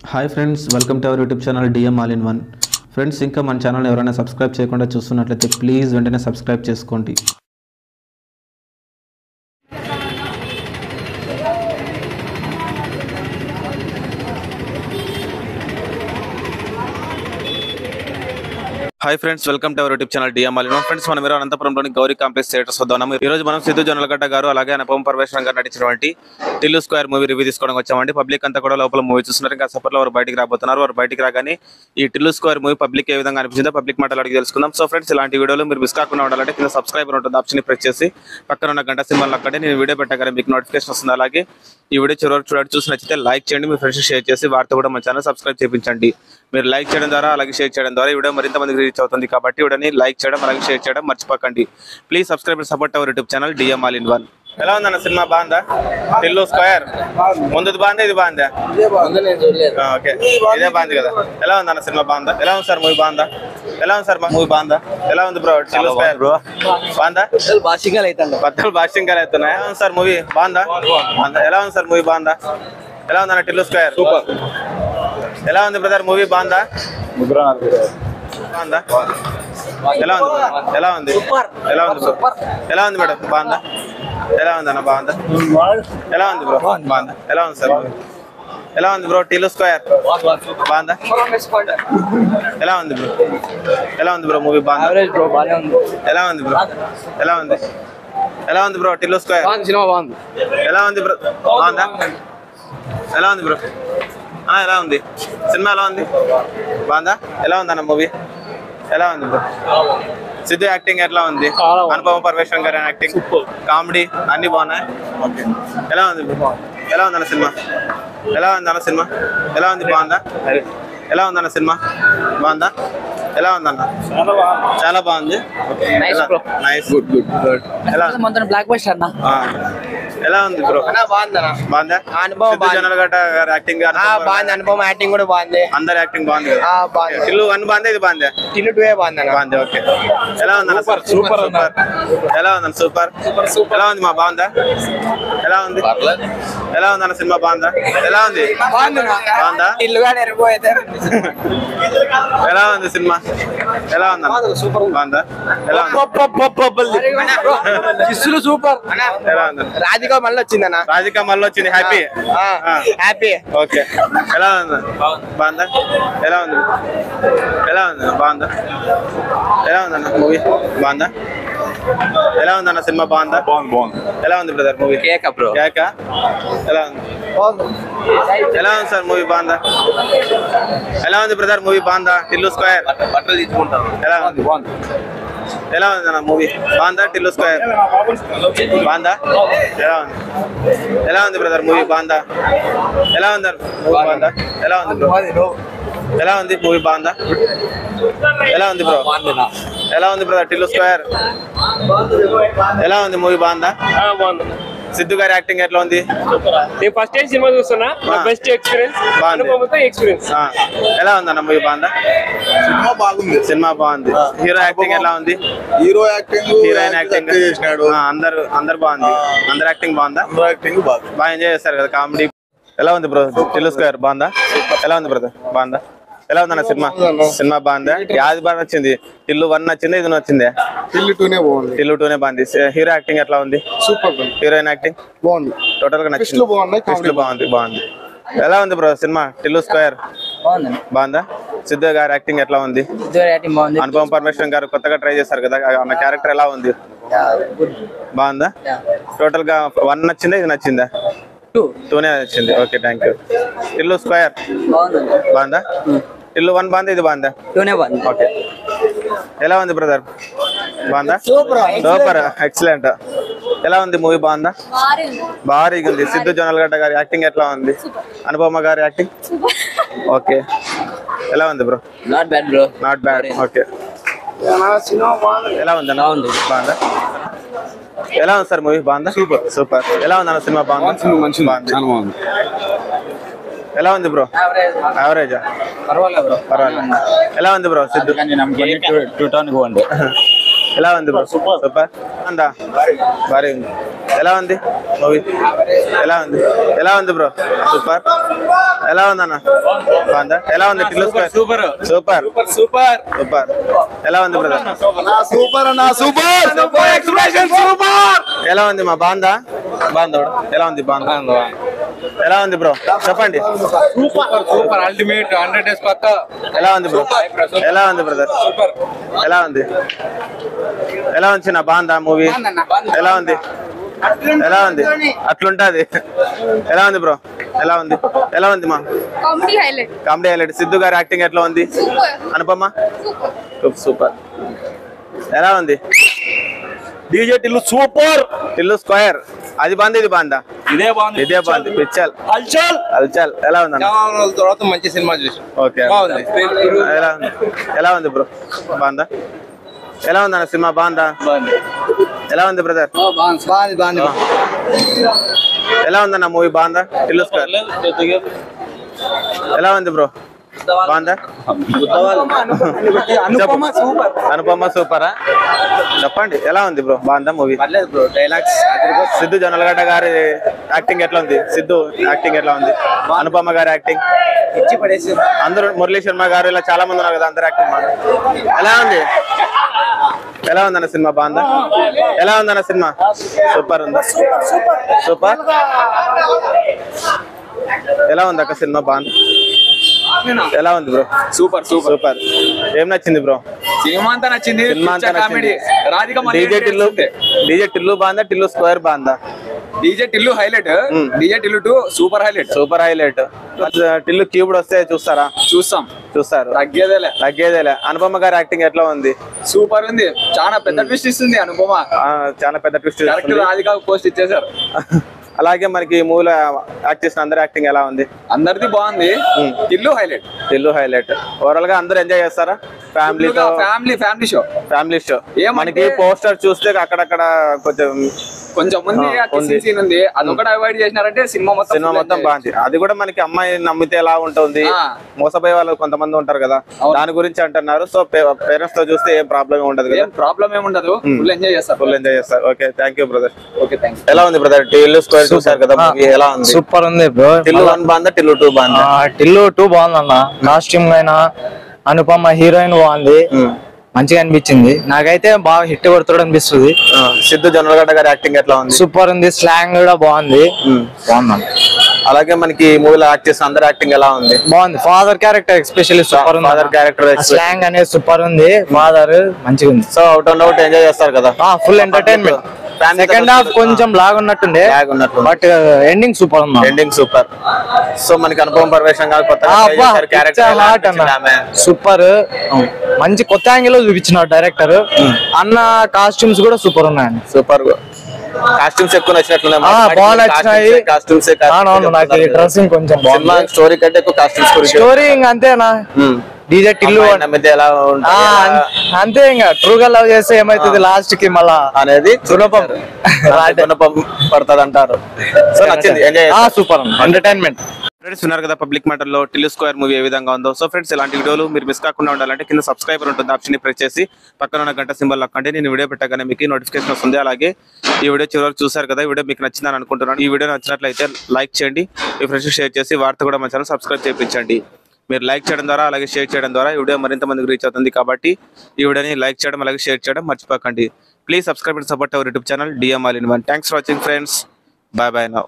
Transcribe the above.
Hi friends, welcome to our YouTube channel DM all in one. Friends, ఇంకా మన channel ఎవరైనా subscribe చేయకుండా చూస్తున్నట్లయితే ప్లీజ్ వెంటనే సబ్స్క్రైబ్ చేసుకోండి. Hi friends, welcome to our YouTube channel DM all in one. Friends, మనం అనంతపురంలోని Gauri complex theatres వద్ద ఉన్నాము. ఈ రోజు మనం సిద్ధు జొన్నలగడ్డ గారు అలాగే అనుపమ పరమేశ్వరన్ గారు నటించినటువంటి టిల్లు స్క్వేర్ మూవీ రివ్యూ తీసుకోవడానికి వచ్చామండి. పబ్లిక్ అంతా కూడా లోపల మూవీ చూస్తున్నారు. ఇంకా సపర్లో వారు బయటికి రాబోతున్నారు. వారు బయటికి రాగానే ఈ టిల్లు స్క్వేర్ మూవీ పబ్లిక్ ఏ విధంగా అనిపించిందో పబ్లిక్ మాటలు అడిగి తెలుసుకుందాం. సో ఫ్రెండ్స్, ఇలాంటి వీడియోలు మీరు మిస్ కాకుండా ఉండాలంటే కింద సబ్స్క్రైబర్ ఉంటుంది ఆప్షన్ ప్రెస్ చేసి పక్కన ఉన్న గంట సింబల్ అక్కడే నేను వీడియో పెట్టగానే మీకు నోటిఫికేషన్ వస్తుంది. అలాగే ఈ వీడియో చివరికి చూసి నచ్చితే లైక్ చేయండి, మీ ఫ్రెండ్స్ షేర్ చేసి వారితో కూడా మన ఛానల్ సబ్స్క్రైబ్ చేయించండి. మీరు లైక్ చేయడం ద్వారా అలాగే షేర్ చేయడం ద్వారా ఈ వీడియో మరింత మందికి రీచ్ అవుతుంది. కాబట్టి వీడియోని లైక్ చేయడం అలాగే షేర్ చేయడం మర్చిపోకండి. Please subscribe and support our YouTube channel DM all in one. ఎలా ఉందన్న సినిమా? బాగుందా? టిల్లు స్క్వేర్ ముందుది బాగుందా, ఇది బాగుందా? ఓకే, ఇదే బాగుంది కదా. ఎలా ఉందన్న సినిమా? బాగుందా? ఎలా ఉంది సార్ మూవీ? బాగుందా? ఎలా ఉంది సార్ మూవీ? బాగుందా? ఎలా ఉంది బ్రో? టిల్లు స్క్వేర్ బ్రో బాగుందా? బద్దలు భాష్యంగాలు అవుతున్నాయి. ఎలా ఉంది సార్ మూవీ? బాగుందా? ఎలా ఉంది సార్ మూవీ? బాగుందా? ఎలా ఉందన్న టిల్లు స్క్వేర్? సూపర్. ఎలా ఉంది బ్రదర్ మూవీ? బాగుందా? బాగుందా? ఎలా ఉంది? ఎలా ఉంది? ఎలా ఉంది బ్రో? ఎలా ఉంది మేడం? బాగుందా? ఎలా ఉంది అన్న? బాగుందా? ఎలా ఉంది బ్రో? బాగుందా? ఎలా ఉంది సార్ మూవీ? ఎలా ఉంది బ్రో? టిల్లు స్క్వేర్ బాగుందా? ఎలా ఉంది బ్రో? ఎలా ఉంది బ్రో మూవీ? బాగుందా? ఎలా ఉంది బ్రో? ఎలా ఉంది? ఎలా ఉంది బ్రో? టిల్లు స్క్వేర్ ఎలా ఉంది బ్రో? బాగుందా? ఎలా ఉంది బ్రో? ఎలా ఉంది సినిమా? ఎలా ఉంది? బాగుందా? ఎలా ఉంది అన్న మూవీ? ఎలా ఉంది బ్రో? సిద్ధు యాక్టింగ్ ఎట్లా ఉంది? అనుపమ పరమేశ్వరన్ గారి యాక్టింగ్, కామెడీ అన్ని బాగున్నాయి. ఓకే, ఎలా ఉంది బ్రో? ఎలా ఉంది అన్న సినిమా? ఎలా ఉంది అన్న సినిమా? ఎలా ఉంది? బాగుందా? ఎలా ఉంది అన్న సినిమా? బాగుందా? ఎలా ఉంది అన్న? చాలా బాగుంది. Nice, good good good. ఎలా ఎలా ఉంది బ్రో? బాగుందా? జొన్నలగడ్డ గారి యాక్టింగ్, అనుపమ యాక్టింగ్ కూడా బాగుంది. అందరి యాక్టింగ్ బాగుంది కదా. టిల్లు 1 బాగుంది, ఇది బాగుందా? టిల్లు 2 బాగుంది. ఓకే, ఎలా ఉంది? Super super. ఎలా ఉంది? సూపర్. ఎలా ఉంది మా? బాగుందా? ఎలా ఉంది? ఎలా ఉంది అన్న సినిమా? బాగుందా? ఎలా ఉంది? బాగుందా? ఎలా ఉంది సినిమా? ఎలా ఉంది? సూపర్. బాగుందా? ఎలా ఉంది? సూపర్. ఎలా ఉంది? రాధిక మళ్ళీ వచ్చిందన్న. రాధిక మళ్ళీ వచ్చింది. Happy happy. ఓకే, ఎలా ఉంది? బాగుందా? ఎలా ఉంది? ఎలా ఉంది? బాగుందా? ఎలా ఉందన్న మూవీ? బాగుందా? ఎలా ఉందన్న సినిమా? బాగుందా? బాగుంది. ఎలా ఉంది బ్రదర్ మూవీ? కేక బ్రో. కేక. ఎలా ఉంది? ఎలా ఉంది సార్ మూవీ? బాగుందా? ఎలా ఉంది బ్రదర్ మూవీ? బాగుందా? టిల్లు స్క్వేర్ బట్టలు తీసుకుంటాను. ఎలా ఉంది? బాగుంది. ఎలా ఉంది అన్న మూవీ? బాగుందా? టిల్లు స్క్వేర్ బాగుందా? ఎలా ఉంది? ఎలా ఉంది బ్రదర్ మూవీ? బాగుందా? ఎలా ఉంది మూవీ? బాగుందా? ఎలా ఉంది బ్రో? ఎలా ఉంది మూవీ? బాగుందా? ఎలా ఉంది బ్రో? ఎలా ఉంది బ్రదర్ టిల్లు స్క్వేర్? ఎలా ఉంది మూవీ? బాగుందా? సిద్ధు గారి యాక్టింగ్ ఎట్లా ఉంది? నేను ఫస్ట్ టైం సినిమా చూస్తున్నా. Best experience. ఎలా ఉంది అన్న మూవీ? బాగుందా? సినిమా బాగుంది. సినిమా బాగుంది. హీరో యాక్టింగ్ ఎట్లా ఉంది? హీరో యాక్టింగ్, హీరోయిన్ యాక్టింగ్ చేసినాడు. అందరు బాగుంది. అందరు యాక్టింగ్ బాగుందా? యాక్టింగ్ బాగా ఎంజాయ్ చేస్తారు కదా కామెడీ. ఎలా ఉంది బ్రో టిల్లు స్క్వేర్? బాగుందా? ఎలా ఉంది బ్రదర్? బాగుందా? ఎలా ఉందన్న సినిమా? సినిమా బాగుందా? యాది బాగా నచ్చింది? టిల్లు 1 నచ్చిందా, ఇది నచ్చిందే? టిల్లు 2 బాగుంది. టిల్లు 2 బాగుంది. హీరో యాక్టింగ్ ఎట్లా ఉంది? సూపర్. హీరోయిన్ యాక్టింగ్ బాగుంది. టోటల్ గా నచ్చింది. బాగుంది. ఎలా ఉంది బ్రో సినిమా? టిల్లు స్క్వేర్ బాగుందా? సిద్ధు గారి యాక్టింగ్ ఎట్లా ఉంది? అనుపమ పరమేశ్వరన్ గారు కొత్తగా ట్రై చేశారు కదా, ఆమె క్యారెక్టర్ ఎలా ఉంది? బాగుందా? టోటల్ గా 1 నచ్చిందా, ఇది నచ్చిందా? 2 నచ్చింది. Okay, thank you. Tillu square బాగుందా? టిల్లు 1 బాగుందా, ఇది బాగుందా? ఓకే, ఎలా ఉంది బ్రదర్? బాగుందా? Super, excellent. ఎలా ఉంది మూవీ? బాగుందా? భారీగా ఉంది. సిద్ధు జొన్నలగడ్డ గారి యాక్టింగ్ ఎట్లా ఉంది? అనుపమ గారి యాక్టింగ్ ఓకే. ఎలా ఉంది bro? Not bad bro. Not bad. Okay, ఎలా ఉంది? బాగుందా? ఎలా ఉంది సార్ మూవీ? బాగుందా? సూపర్. ఎలా ఉంది అన్న సినిమా? బాగుంది. ఎలా ఉంది బ్రో? యావరేజా? పర్వాలేదు. ఎలా ఉంది బ్రో సిద్ధు? ఎలా ఉంది బ్రో? సూపర్ ఉందా? భారీ ఉంది. ఎలా ఉంది మూవీ? ఎలా ఉంది బ్రో? సూపర్. ఎలా ఉంది అన్న? బాగుందా? ఎలా ఉంది Tillu square? Super super super super. ఎలా ఉంది బ్రదర్? సూపర్ అన్న సూపర్. ఎలా ఉంది మా? బాగుందా? బాగుందా? ఎలా ఉంది? బాగుందా? ఎలా ఉంది బ్రో? చెప్పండి. సూపర్ అల్టిమేట్ 100 డేస్ పక్క. ఎలా ఉంది బ్రో? ఎలా ఉంది బ్రదర్? ఎలా ఉంది? ఎలా ఉంది చిన్న? బాగుందా మూవీ? ఎలా ఉంది? ఎలా ఉంది? అట్లుంటది. ఎలా ఉంది బ్రో? ఎలా ఉంది? ఎలా ఉంది మా? Comedy highlight. సిద్ధు గారి యాక్టింగ్ ఎట్లా ఉంది? అనుపమ సూపర్. ఎలా ఉంది? DJ Tillu super. Tillu square అది బాగుంది, ఇది బాగుందా? ఇదే బాగుంది. పిచ్చల్ హల్చల్. ఎలా ఉంది అన్న? తర్వాత మంచి సినిమా చూసి ఓకే. ఎలా ఉంది బ్రో? బాగుందా? ఎలా ఉంది అన్న సినిమా? బాగుందా? ఎలా ఉంది బ్రదర్? ఎలా ఉందన్న మూవీ? బాగుందా? టిల్లు స్క్వేర్ ఎలా ఉంది బ్రో? బాగుందా? అనుపమ సూపరా? చెప్పండి ఎలా ఉంది బ్రో? బాగుందా మూవీ? సిద్ధు జొన్నలగడ్డ గారి యాక్టింగ్ ఎట్లా ఉంది? సిద్ధు యాక్టింగ్ ఎట్లా ఉంది? అనుపమ గారి యాక్టింగ్ అందరూ, మురళీ శర్మ గారు ఇలా చాలా మంది ఉన్నారు కదా, అందరు యాక్టింగ్ ఎలా ఉంది? ఎలా ఉందన్న సినిమా? బాగుందా? ఎలా ఉందన్న సినిమా? సూపర్ ఉందా? సూపర్. ఎలా ఉంది అక్క సినిమా? బాగుంది. ఎలా ఉంది బ్రో? Super super. ఏం నచ్చింది బ్రో? సినిమా అంతా నచ్చింది. డీజే టిల్లు బాగుందా? టిల్లు స్క్వేర్ బాగుందా? DJ Tillu highlight. DJ Tillu 2 super highlight. Tillu cubed వస్తే చూస్తారు. తగ్గేదేలే. అనుపమ గారి యాక్టింగ్ ఎట్లా ఉంది? సూపర్ ఉంది. చాలా పెద్ద ట్విస్ట్ ఇస్తుంది అనుపమ. చాలా పెద్ద ట్విస్ట్. రాధిక పోస్ట్ ఇచ్చేసారు. అలాగే మనకి మూవీలో యాక్ట్ చేసిన అందరి యాక్టింగ్ ఎలా ఉంది? అందరిది బాగుంది. టిల్లు హైలైట్. ఓవరాల్ గా అందరూ ఎంజాయ్ చేస్తారా? Family show. మనకి పోస్టర్ చూస్తే అక్కడక్కడ కొంచెం సీన్ ఉంది. అదొకటి అవాయిడ్ చేసినారంటే సినిమా మొత్తం బాగుంది. అది కూడా మనకి అమ్మాయి నమ్మితే ఎలా ఉంటుంది, మోసపోయే వాళ్ళు కొంతమంది ఉంటారు కదా, దాని గురించి అంటున్నారు. సో పేరెంట్స్ తో చూస్తే ఏం ప్రాబ్లం ఉండదు కదా? ప్రాబ్లం ఏముండదు. ఫుల్ ఎంజాయ్ చేస్తారు. Okay, thank you brother. Okay, thanks. ఎలా ఉంది బ్రదర్? టిల్లు స్క్వేర్ చూసారు కదా మూవీ, ఎలా ఉంది? సూపర్ ఉంది బ్రో. టిల్లు 1 బాగుందా? టిల్లు 2 బాగుందా? టిల్లు 2 బాగుందన్న. కాస్ట్యూమ్ అయినా అనుపమ హీరోయిన్ బాగుంది, మంచిగా అనిపించింది. నాకైతే బాగా హిట్ కొడుతాడు అనిపిస్తుంది. సిద్ధు జొన్నలగడ్డ గారి యాక్టింగ్ ఎట్లా ఉంది? సూపర్ ఉంది. స్లాంగ్ కూడా బాగుంది. అలాగే మనకి మూవీలో యాక్ట్ చేసిన అందరి యాక్టింగ్ ఎలా ఉంది? బాగుంది. ఫాదర్ క్యారెక్టర్ ఎస్పెషల్లీ సూపర్ ఉంది. ఫాదర్ క్యారెక్టర్ స్లాంగ్ అనేది సూపర్ ఉంది. ఫాదర్ మంచిగా ఉంది. So out and out enjoy చేస్తారు కదా? Full entertainment. సెకండ్ హాఫ్ కొంచెం లాగ్ ఉన్నట్టుండే, బట్ ఎండింగ్ సూపర్ ఉంది. సో మనకి అనుపమ పరమేశ్వరన్ గారు సూపర్. మంచి కొత్త యాంగిల్ లో చూపించినాడు డైరెక్టర్. అన్న కాస్ట్యూమ్స్ కూడా సూపర్ ఉన్నాయండి. సూపర్. కాస్ట్యూమ్స్ ఎక్కువ నచ్చినట్లున్నాయి. బాగా నచ్చినాయి కాస్ట్యూమ్స్. నాకు డ్రెస్సింగ్ కొంచెం స్టోరీ కంటే ఎక్కువ కాస్ట్యూమ్స్. స్టోరీ ఇంకా అంతేనా? డీజే టిల్లు అంతే. ఇంకా ట్రూగా లవ్ చేస్తే ఏమైతుంది లాస్ట్ కి మళ్ళా అనేది సులభం పడుతుంది అంటారు. సో నచ్చింది, సూపర్ ఎంటర్టైన్మెంట్. ఫ్రెండ్స్ ఉన్నారు కదా పబ్లిక్ మ్యాటర్ లో టిల్లు స్క్వేర్ మూవీ ఏ విధంగా ఉందో. సో ఫ్రెండ్స్ ఇలాంటి వీడియోలు మీరు మిస్ కాకుండా ఉండాలంటే కింద సబ్స్క్రైబర్ ఉంటుంది, ఆప్షన్ ని ప్రెస్ చేసి పక్కన ఉన్న గంట సింబల్ నొక్కండి. నేను వీడియో పెట్టగానే మీకు నోటిఫికేషన్ వస్తుంది. అలాగే ఈ వీడియో చివరికి చూసారు కదా, ఈ వీడియో మీకు నచ్చిందని అనుకుంటున్నాను. ఈ వీడియో నచ్చినట్లయితే లైక్ చేయండి, మీ ఫ్రెండ్స్ షేర్ చేసి వార్త కూడా మన ఛానల్ సబ్స్క్రైబ్ చేయించండి. మీరు లైక్ చేయడం ద్వారా అలాగే షేర్ చేయడం ద్వారా ఈ వీడియో మరింత మందికి రీచ్ అవుతుంది. కాబట్టి ఈ వీడియోని లైక్ చేయడం అలాగే షేర్ చేయడం మర్చిపోకండి. Please subscribe and support our YouTube channel DMR All In One. Thanks for watching friends. Bye bye now.